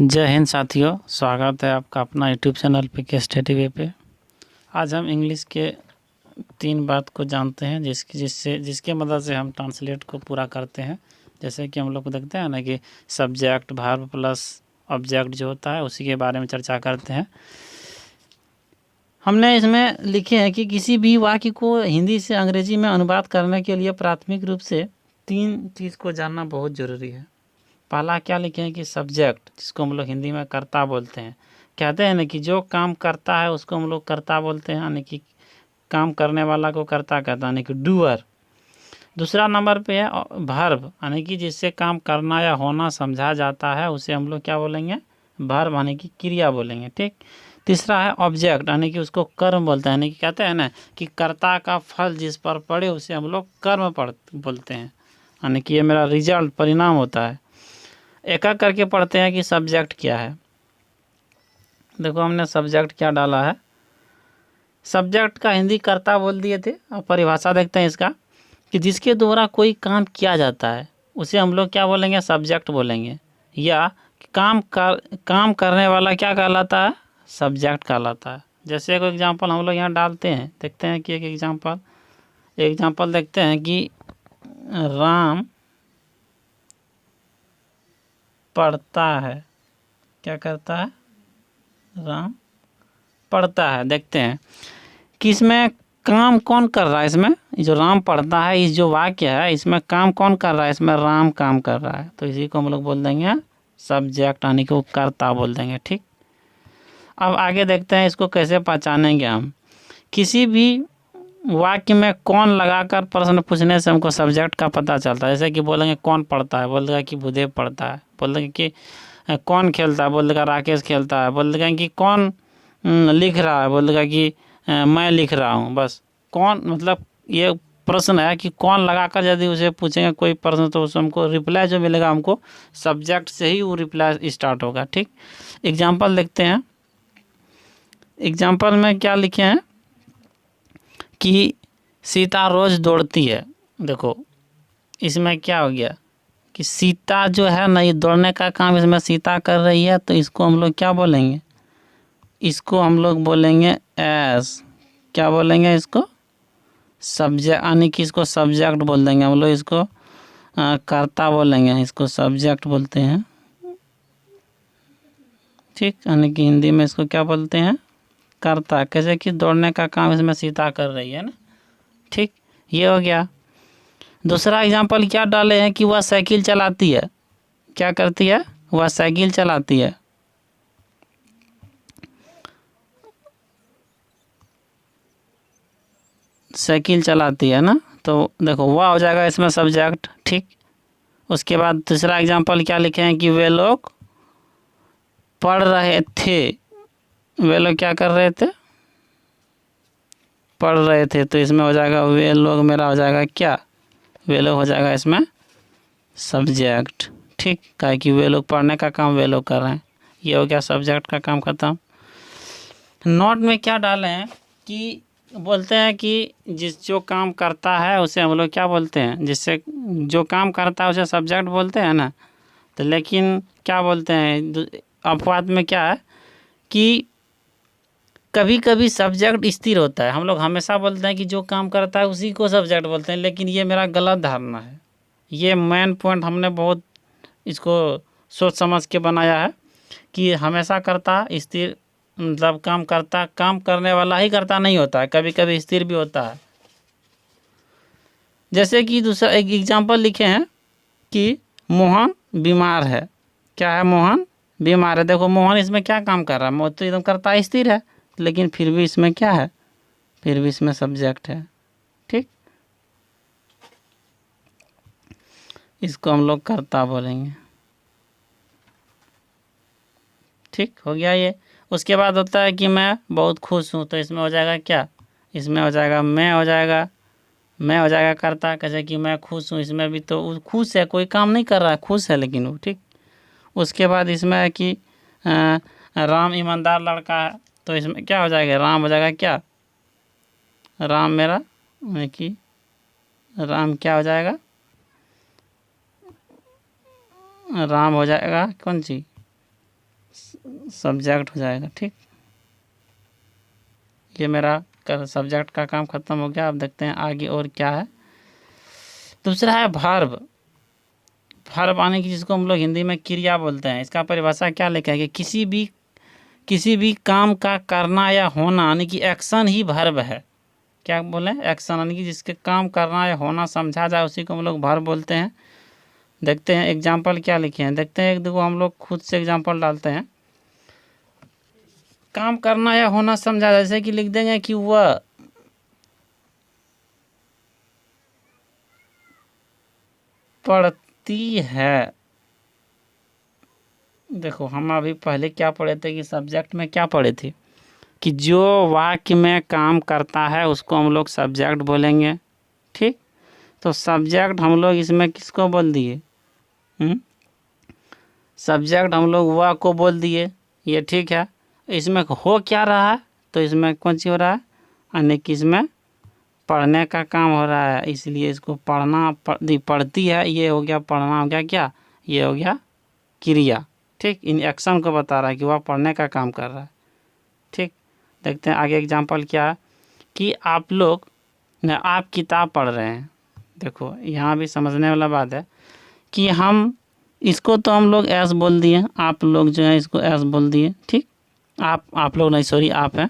जय हिंद साथियों, स्वागत है आपका अपना यूट्यूब चैनल पे के स्टडी वे पे। आज हम इंग्लिश के 3 बात को जानते हैं जिसके मदद से हम ट्रांसलेट को पूरा करते हैं। जैसे कि हम लोग को देखते हैं ना कि सब्जेक्ट वर्ब प्लस ऑब्जेक्ट जो होता है उसी के बारे में चर्चा करते हैं। हमने इसमें लिखे हैं कि किसी भी वाक्य को हिंदी से अंग्रेजी में अनुवाद करने के लिए प्राथमिक रूप से 3 चीज़ को जानना बहुत ज़रूरी है। पहला क्या लिखे हैं कि सब्जेक्ट, जिसको हम लोग हिंदी में कर्ता बोलते हैं। कहते हैं ना कि जो काम करता है उसको हम लोग कर्ता बोलते हैं, यानी कि काम करने वाला को कर्ता कहता है, यानी कि डूअर। दूसरा नंबर पे है वर्ब, यानी कि जिससे काम करना या होना समझा जाता है उसे हम लोग क्या बोलेंगे, वर्ब यानी कि क्रिया बोलेंगे। ठीक। तीसरा है ऑब्जेक्ट, यानी कि उसको कर्म बोलते हैं, यानी कि कहते हैं ना कि कर्ता का फल जिस पर पड़े उसे हम लोग कर्म बोलते हैं, यानी कि ये मेरा रिजल्ट परिणाम होता है। एक एक करके पढ़ते हैं कि सब्जेक्ट क्या है। देखो हमने सब्जेक्ट क्या डाला है। सब्जेक्ट का हिंदी कर्ता बोल दिए थे। अब परिभाषा देखते हैं इसका कि जिसके द्वारा कोई काम किया जाता है उसे हम लोग क्या बोलेंगे, सब्जेक्ट बोलेंगे। या काम करने वाला क्या कहलाता है, सब्जेक्ट कहलाता है। जैसे एक एग्जांपल हम लोग यहाँ डालते हैं, देखते हैं कि एक एग्जांपल देखते हैं कि राम पढ़ता है। क्या करता है, राम पढ़ता है। देखते हैं कि इसमें काम कौन कर रहा है। इसमें जो राम पढ़ता है, इस जो वाक्य है इसमें काम कौन कर रहा है, इसमें राम काम कर रहा है, तो इसी को हम लोग बोल देंगे सब्जेक्ट, यानी कि वो कर्ता बोल देंगे। ठीक। अब आगे देखते हैं इसको कैसे पहचानेंगे हम। किसी भी वाक्य में कौन लगाकर प्रश्न पूछने से हमको सब्जेक्ट का पता चलता है। जैसे कि बोलेंगे कौन पढ़ता है, बोल देगा कि भूदेव पढ़ता है। बोल देंगे कि कौन खेलता है, बोल देगा राकेश खेलता है। बोल देगा कि कौन लिख रहा है, बोल देगा कि मैं लिख रहा हूँ। बस कौन, मतलब ये प्रश्न है कि कौन लगाकर यदि उसे पूछेंगे कोई प्रश्न तो उसमें हमको रिप्लाई जो मिलेगा हमको सब्जेक्ट से ही वो रिप्लाई स्टार्ट होगा। ठीक। एग्जाम्पल देखते हैं। एग्जाम्पल में क्या लिखे हैं कि सीता रोज दौड़ती है। देखो इसमें क्या हो गया कि सीता जो है ना, ये दौड़ने का काम इसमें सीता कर रही है, तो इसको हम लोग क्या बोलेंगे, इसको हम लोग बोलेंगे एस, क्या बोलेंगे इसको, सब्जेक्ट, यानी कि इसको सब्जेक्ट बोल देंगे हम लोग। इसको कर्ता बोलेंगे, इसको सब्जेक्ट बोलते हैं। ठीक। यानी कि हिंदी में इसको क्या बोलते हैं, कर्ता। कैसे कि दौड़ने का काम इसमें सीता कर रही है ना। ठीक, ये हो गया। दूसरा एग्जाम्पल क्या डाले हैं कि वह साइकिल चलाती है। क्या करती है, वह साइकिल चलाती है। साइकिल चलाती है ना, तो देखो वह हो जाएगा इसमें सब्जेक्ट। ठीक। उसके बाद दूसरा एग्जाम्पल क्या लिखे हैं कि वे लोग पढ़ रहे थे। वे लोग क्या कर रहे थे, पढ़ रहे थे, तो इसमें हो जाएगा वे लोग, मेरा हो जाएगा क्या, वे लोग हो जाएगा इसमें सब्जेक्ट। ठीक। क्या कि वे लोग पढ़ने का काम वे लोग कर रहे हैं, ये हो गया सब्जेक्ट का काम खत्म। नोट में क्या डाले हैं कि बोलते हैं कि जो काम करता है उसे हम लोग क्या बोलते हैं, जिससे जो काम करता है उसे सब्जेक्ट बोलते हैं ना। तो लेकिन क्या बोलते हैं अपवाद में क्या है कि कभी कभी सब्जेक्ट स्थिर होता है। हम लोग हमेशा बोलते हैं कि जो काम करता है उसी को सब्जेक्ट बोलते हैं, लेकिन ये मेरा गलत धारणा है। ये मेन पॉइंट हमने बहुत इसको सोच समझ के बनाया है कि हमेशा करता स्थिर, मतलब काम करने वाला ही करता नहीं होता है, कभी कभी स्थिर भी होता है। जैसे कि दूसरा एक एग्जाम्पल लिखे हैं कि मोहन बीमार है। क्या है, मोहन बीमार है। देखो मोहन इसमें क्या काम कर रहा है, मोहन तो एकदम करता स्थिर है, लेकिन फिर भी इसमें क्या है, फिर भी इसमें सब्जेक्ट है। ठीक। इसको हम लोग कर्ता बोलेंगे। ठीक हो गया ये। उसके बाद होता है कि मैं बहुत खुश हूँ, तो इसमें हो जाएगा क्या, इसमें हो जाएगा मैं, हो जाएगा मैं, हो जाएगा कर्ता। कैसे कि मैं खुश हूँ, इसमें भी तो खुश है, कोई काम नहीं कर रहा है, खुश है लेकिन वो। ठीक। उसके बाद इसमें है कि राम ईमानदार लड़का है, तो इसमें क्या हो जाएगा, राम हो जाएगा क्या, राम मेरा, कि राम क्या हो जाएगा, राम हो जाएगा कौन सी, सब्जेक्ट हो जाएगा। ठीक, ये मेरा सब्जेक्ट का काम खत्म हो गया। अब देखते हैं आगे और क्या है। दूसरा है वर्ब। वर्ब आने की जिसको हम लोग हिंदी में क्रिया बोलते हैं। इसका परिभाषा क्या लिखा है कि किसी भी काम का करना या होना, यानी कि एक्शन ही वर्ब है। क्या बोले? एक्शन, यानी कि जिसके काम करना या होना समझा जाए उसी को हम लोग वर्ब बोलते हैं। देखते हैं एग्जाम्पल क्या लिखे हैं, देखते हैं। एक देखो हम लोग खुद से एग्जाम्पल डालते हैं। काम करना या होना समझा, जैसे कि लिख देंगे कि वह पढ़ती है। देखो हम अभी पहले क्या पढ़े थे कि सब्जेक्ट में क्या पढ़े थे कि जो वाक्य में काम करता है उसको हम लोग सब्जेक्ट बोलेंगे। ठीक, तो सब्जेक्ट हम लोग इसमें किसको बोल दिए? सब्जेक्ट हम लोग वह को बोल दिए, ये ठीक है। इसमें हो क्या रहा है? तो इसमें कौन सी हो रहा है? यानी कि इसमें पढ़ने का काम हो रहा है, इसलिए इसको पढ़ती है, ये हो गया पढ़ना, हो गया क्या? ये हो गया क्रिया। ठीक, इन एक्शन को बता रहा है कि वह पढ़ने का काम कर रहा है। ठीक, देखते हैं आगे एग्जाम्पल क्या है कि आप किताब पढ़ रहे हैं। देखो यहाँ भी समझने वाला बात है कि हम इसको तो हम लोग एस बोल दिए, आप लोग जो है इसको एस बोल दिए। ठीक, आप लोग नहीं, सॉरी, आप हैं।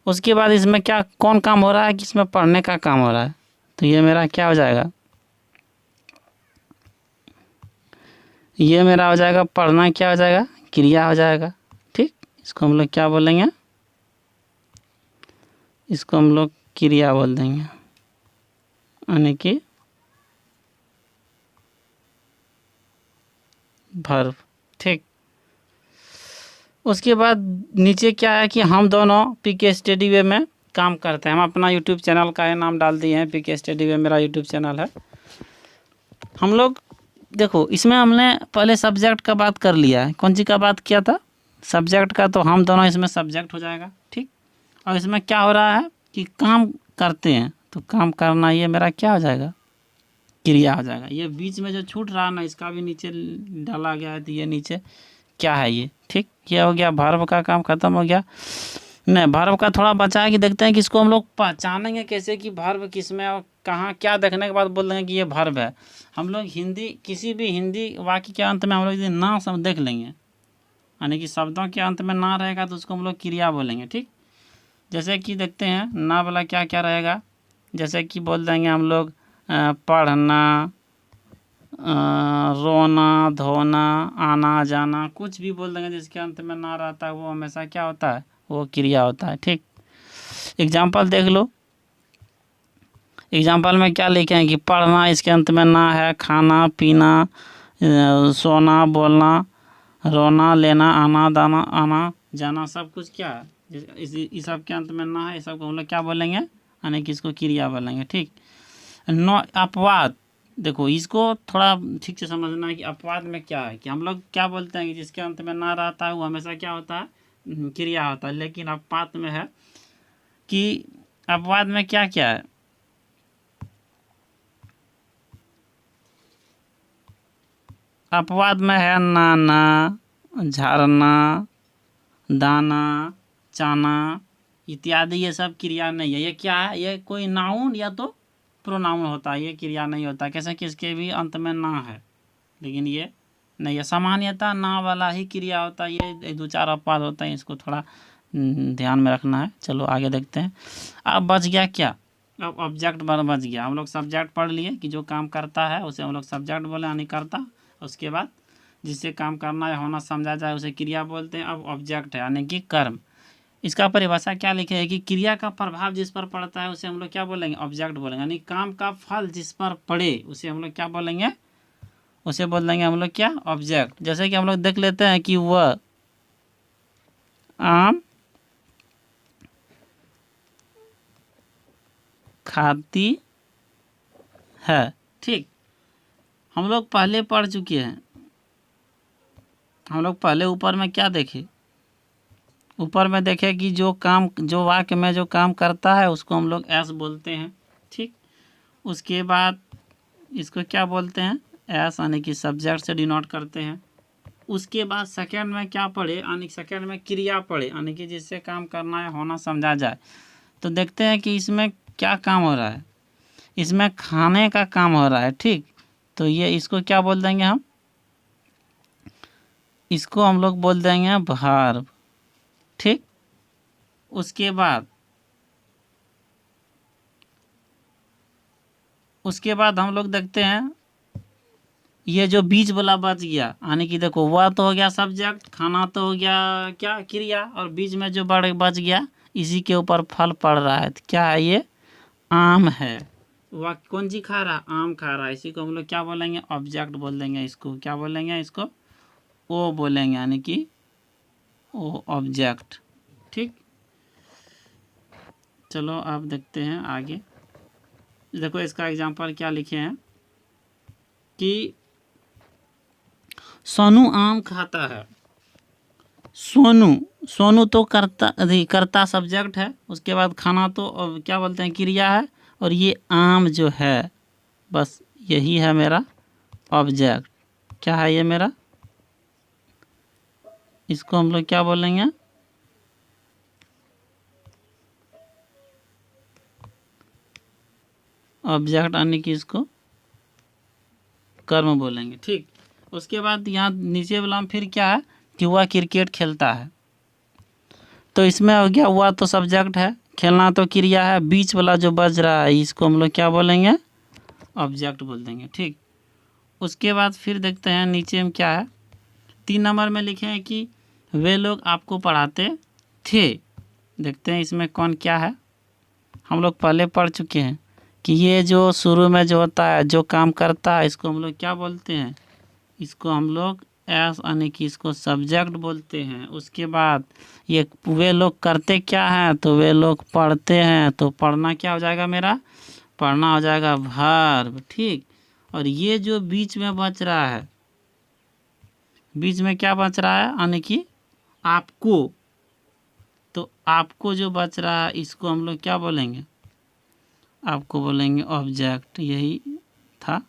उसके बाद इसमें क्या कौन काम हो रहा है कि इसमें पढ़ने का काम हो रहा है, तो ये मेरा क्या हो जाएगा? ये मेरा हो जाएगा पढ़ना, क्या हो जाएगा? क्रिया हो जाएगा। ठीक, इसको हम लोग क्या बोलेंगे? इसको हम लोग क्रिया बोल देंगे, यानी कि वर्ब। ठीक, उसके बाद नीचे क्या है कि हम दोनों पीके स्टडी वे में काम करते हैं। हम अपना यूट्यूब चैनल का ये नाम डाल दिए हैं, पीके स्टडी वे मेरा यूट्यूब चैनल है। हम लोग देखो इसमें हमने पहले सब्जेक्ट का बात कर लिया है। कौन सी का बात किया था? सब्जेक्ट का। तो हम दोनों इसमें सब्जेक्ट हो जाएगा। ठीक, और इसमें क्या हो रहा है कि काम करते हैं, तो काम करना ये मेरा क्या हो जाएगा? क्रिया हो जाएगा। ये बीच में जो छूट रहा ना, इसका भी नीचे डाला गया है, तो ये नीचे क्या है ये? ठीक, ये हो गया वर्ब का काम खत्म हो गया। नहीं, वर्ब का थोड़ा बचा है कि देखते हैं कि इसको हम लोग पहचानेंगे कैसे कि वर्ब किसमें और कहाँ, क्या देखने के बाद बोल देंगे कि ये वर्ब है। हम लोग किसी भी हिंदी वाक्य के अंत में हम लोग यदि ना सब देख लेंगे, यानी कि शब्दों के अंत में ना रहेगा तो उसको हम लोग क्रिया बोलेंगे। ठीक, जैसे कि देखते हैं ना वाला क्या क्या रहेगा। जैसे कि बोल देंगे हम लोग पढ़ना, रोना, धोना, आना जाना, कुछ भी बोल देंगे जिसके अंत में ना रहता है वो हमेशा क्या होता है? वो क्रिया होता है। ठीक, एग्जाम्पल देख लो। एग्जाम्पल में क्या लिखे हैं कि पढ़ना, इसके अंत में ना है। खाना पीना, सोना, बोलना, रोना, लेना, आना, दाना, आना जाना, सब कुछ क्या है? इस सब के अंत में ना है, इस सब को हम लोग क्या बोलेंगे? यानी कि इसको क्रिया बोलेंगे। ठीक, अपवाद। देखो इसको थोड़ा ठीक से समझना है कि अपवाद में क्या है कि हम लोग क्या बोलते हैं कि जिसके अंत में ना रहता है वो हमेशा क्या होता है? क्रिया होता है। लेकिन अपवाद में है कि अपवाद में क्या क्या है? अपवाद में है नाना, झरना, दाना, चाना इत्यादि। ये सब क्रिया नहीं है। ये क्या है? ये कोई नाउन या तो प्रोनाउन होता है, ये क्रिया नहीं होता। कैसे किसके भी अंत में ना है, लेकिन ये नहीं है। सामान्यतः ना वाला ही क्रिया होता है। ये 2-4 अपवाद होता है, इसको थोड़ा ध्यान में रखना है। चलो आगे देखते हैं। अब बच गया क्या? अब ऑब्जेक्ट बच गया। हम लोग सब्जेक्ट पढ़ लिए कि जो काम करता है उसे हम लोग सब्जेक्ट बोले, यानी करता। उसके बाद जिससे काम करना या होना समझा जाए उसे क्रिया बोलते हैं। अब ऑब्जेक्ट है, यानी कि कर्म। इसका परिभाषा क्या लिखे है कि क्रिया का प्रभाव जिस पर पड़ता है उसे हम लोग क्या बोलेंगे? ऑब्जेक्ट बोलेंगे। यानी काम का फल जिस पर पड़े उसे हम लोग क्या बोलेंगे? उसे बोल देंगे हम लोग क्या? ऑब्जेक्ट। जैसे कि हम लोग देख लेते हैं कि वह आम खाती है। ठीक, हम लोग पहले पढ़ चुके हैं। हम लोग पहले ऊपर में क्या देखे? ऊपर में देखे कि जो वाक्य में जो काम करता है उसको हम लोग एस बोलते हैं। ठीक, उसके बाद इसको क्या बोलते हैं? एस, यानी कि सब्जेक्ट से डिनोट करते हैं। उसके बाद सेकंड में क्या पढ़े, यानी सेकंड में क्रिया पढ़े, यानी कि जिससे काम करना है होना समझा जाए। तो देखते हैं कि इसमें क्या काम हो रहा है। इसमें खाने का काम हो रहा है, ठीक। तो ये इसको क्या बोल देंगे हम, इसको हम लोग बोल देंगे वर्ब, ठीक। उसके बाद हम लोग देखते हैं ये जो बीच वाला बच गया, यानी कि देखो वह तो हो गया सब्जेक्ट, खाना तो हो गया क्या, क्रिया, और बीच में जो बच गया इसी के ऊपर फल पड़ रहा है। तो क्या है ये, आम है। वह कौन सी खा रहा, आम खा रहा है। इसी को हम लोग क्या बोलेंगे, ऑब्जेक्ट बोल देंगे। इसको क्या बोलेंगे, इसको ओ बोलेंगे, यानी कि ओ ऑब्जेक्ट, ठीक। चलो अब देखते हैं आगे। देखो इसका एग्जांपल क्या लिखे हैं कि सोनू आम खाता है। सोनू तो करता सब्जेक्ट है। उसके बाद खाना तो क्या बोलते हैं, क्रिया है। और ये आम जो है, बस यही है मेरा ऑब्जेक्ट। क्या है ये मेरा, इसको हम लोग क्या बोलेंगे, ऑब्जेक्ट, यानी कि इसको कर्म बोलेंगे, ठीक। उसके बाद यहाँ नीचे वाला में फिर क्या है कि वह क्रिकेट खेलता है। तो इसमें हो गया, हुआ तो सब्जेक्ट है, खेलना तो क्रिया है, बीच वाला जो बज रहा है इसको हम लोग क्या बोलेंगे, ऑब्जेक्ट बोल देंगे, ठीक। उसके बाद फिर देखते हैं नीचे में क्या है। 3 नंबर में लिखे हैं कि वे लोग आपको पढ़ाते थे। देखते हैं इसमें कौन क्या है। हम लोग पहले पढ़ चुके हैं कि ये जो शुरू में जो होता है, जो काम करता है, इसको हम लोग क्या बोलते हैं, इसको हम लोग एस, यानी कि इसको सब्जेक्ट बोलते हैं। उसके बाद ये वे लोग करते क्या हैं, तो वे लोग पढ़ते हैं। तो पढ़ना क्या हो जाएगा मेरा, पढ़ना हो जाएगा वर्ब, ठीक। और ये जो बीच में बच रहा है, बीच में क्या बच रहा है, यानी कि आपको। तो आपको जो बच रहा है इसको हम लोग क्या बोलेंगे, आपको बोलेंगे ऑब्जेक्ट। यही था,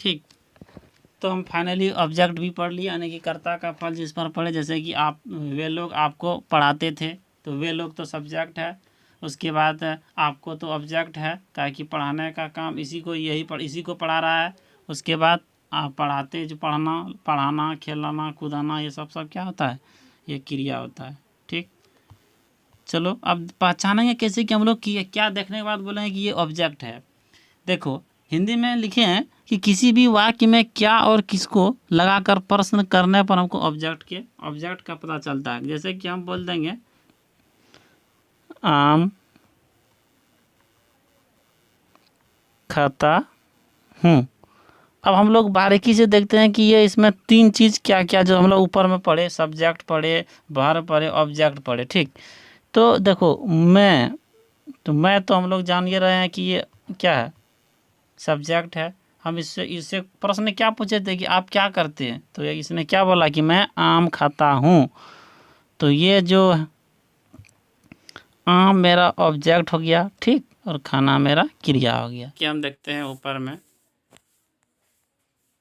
ठीक। तो हम फाइनली ऑब्जेक्ट भी पढ़ लिए, यानी कि कर्ता का फल जिस पर पढ़े। जैसे कि आप, वे लोग आपको पढ़ाते थे, तो वे लोग तो सब्जेक्ट है। उसके बाद आपको तो ऑब्जेक्ट है, ताकि पढ़ाने का काम इसी को पढ़ा रहा है। उसके बाद आप पढ़ाते, जो पढ़ाना, खेलाना, कूदाना, ये सब क्या होता है, ये क्रिया होता है, ठीक। चलो अब पहचानेंगे कैसे कि हम लोग क्या देखने के बाद बोलेंगे कि ये ऑब्जेक्ट है। देखो हिंदी में लिखे हैं कि किसी भी वाक्य में क्या और किसको लगाकर प्रश्न करने पर हमको ऑब्जेक्ट का पता चलता है। जैसे कि हम बोल देंगे आम खाता हूँ। अब हम लोग बारीकी से देखते हैं कि ये इसमें 3 चीज़ क्या क्या, जो हम लोग ऊपर में पढ़े, सब्जेक्ट पढ़े, वर्ब पढ़े, ऑब्जेक्ट पढ़े, ठीक। तो देखो मैं तो हम लोग जान ये रहे हैं कि ये क्या है, सब्जेक्ट है। हम इससे प्रश्न क्या पूछे थे कि आप क्या करते हैं, तो इसने क्या बोला कि मैं आम खाता हूँ। तो ये जो आम मेरा ऑब्जेक्ट हो गया, ठीक, और खाना मेरा क्रिया हो गया। कि हम देखते हैं ऊपर में,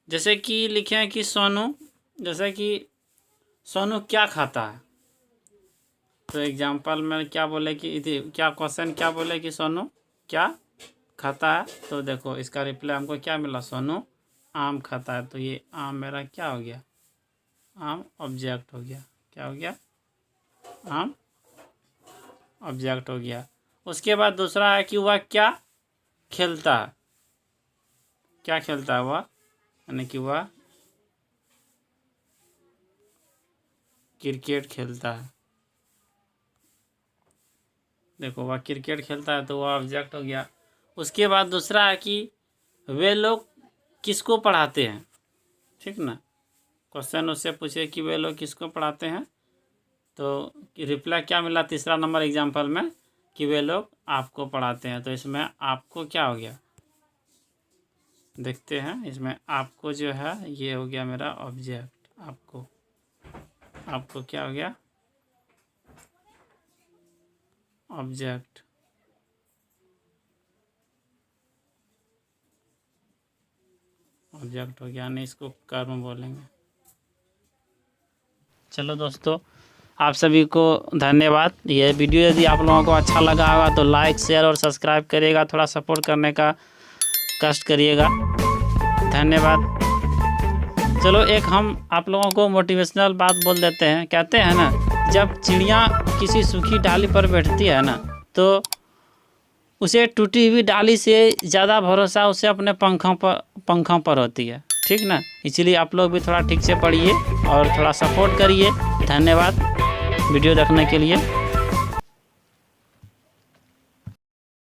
जैसे कि लिखे हैं कि जैसे कि सोनू क्या खाता है। तो एग्जाम्पल में क्या बोले कि क्या क्वेश्चन क्या बोले कि सोनू क्या खाता है। तो देखो इसका रिप्लाई हमको क्या मिला, सोनू आम खाता है। तो ये आम मेरा क्या हो गया, आम ऑब्जेक्ट हो गया। क्या हो गया, आम ऑब्जेक्ट हो गया। उसके बाद दूसरा है कि वह क्या खेलता है। क्या खेलता है वह, यानी कि वह क्रिकेट खेलता है। देखो वह क्रिकेट खेलता है, तो वह ऑब्जेक्ट हो गया। उसके बाद दूसरा है कि वे लोग किसको पढ़ाते हैं, ठीक ना। क्वेश्चन उससे पूछे कि वे लोग किसको पढ़ाते हैं, तो रिप्लाई क्या मिला तीसरा नंबर एग्जाम्पल में, कि वे लोग आपको पढ़ाते हैं। तो इसमें आपको क्या हो गया, देखते हैं। इसमें आपको जो है ये हो गया मेरा ऑब्जेक्ट। आपको क्या हो गया, ऑब्जेक्ट। ऑब्जेक्ट हो गया, यानी इसको कर्म बोलेंगे। चलो दोस्तों, आप सभी को धन्यवाद। यह वीडियो यदि आप लोगों को अच्छा लगा होगा तो लाइक, शेयर और सब्सक्राइब करिएगा, थोड़ा सपोर्ट करने का कष्ट करिएगा। धन्यवाद। चलो एक हम आप लोगों को मोटिवेशनल बात बोल देते हैं। कहते हैं ना, जब चिड़िया किसी सूखी डाली पर बैठती है ना, तो उसे टूटी हुई डाली से ज़्यादा भरोसा उसे अपने पंखों पर होती है। ठीक ना, इसलिए आप लोग भी थोड़ा ठीक से पढ़िए और थोड़ा सपोर्ट करिए। धन्यवाद वीडियो देखने के लिए।